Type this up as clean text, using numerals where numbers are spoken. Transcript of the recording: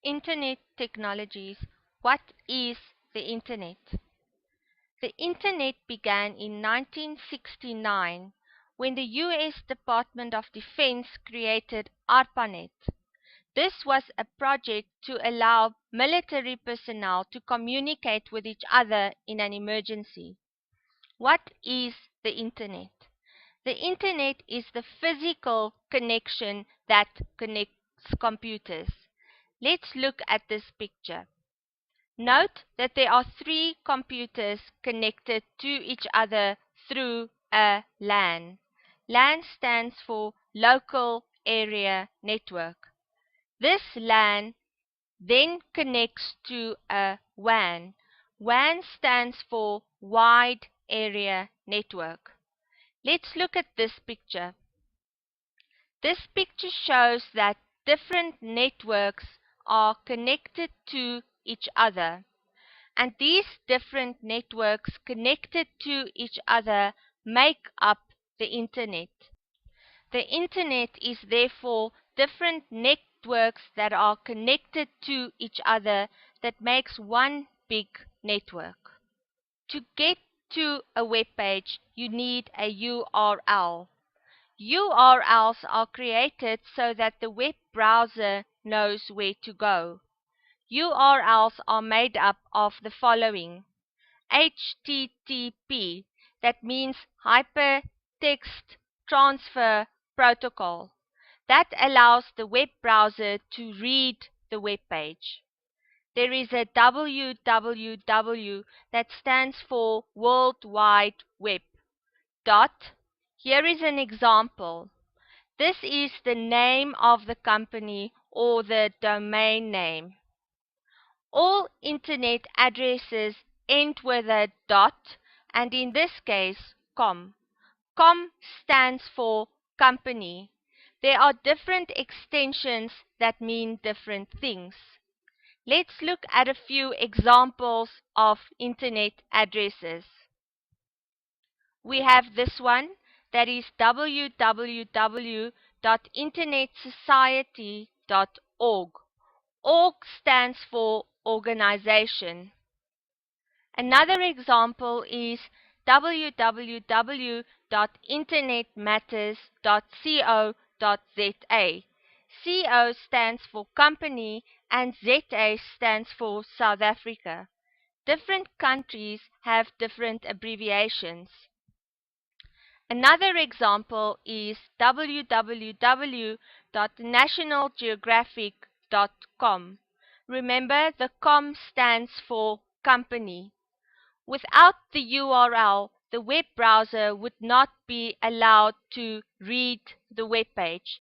Internet technologies. What is the Internet? The Internet began in 1969 when the U.S. Department of Defense created ARPANET. This was a project to allow military personnel to communicate with each other in an emergency. What is the Internet? The Internet is the physical connection that connects computers. Let's look at this picture. Note that there are three computers connected to each other through a LAN. LAN stands for Local Area Network. This LAN then connects to a WAN. WAN stands for Wide Area Network. Let's look at this picture. This picture shows that different networks are connected to each other, and these different networks connected to each other make up the Internet. The Internet is therefore different networks that are connected to each other that makes one big network. To get to a web page, you need a URL. URLs are created so that the web browser knows where to go. URLs are made up of the following: HTTP, that means Hypertext Transfer Protocol, that allows the web browser to read the web page. There is a www that stands for World Wide Web. Here is an example. This is the name of the company or the domain name. All Internet addresses end with a dot, and in this case, com. Com stands for company. There are different extensions that mean different things. Let's look at a few examples of Internet addresses. We have this one, that is www.internetsociety.org. Org stands for organization. Another example is www.internetmatters.co.za. CO stands for company and ZA stands for South Africa. Different countries have different abbreviations. Another example is www.nationalgeographic.com. Remember, the com stands for company. Without the URL, the web browser would not be allowed to read the web page.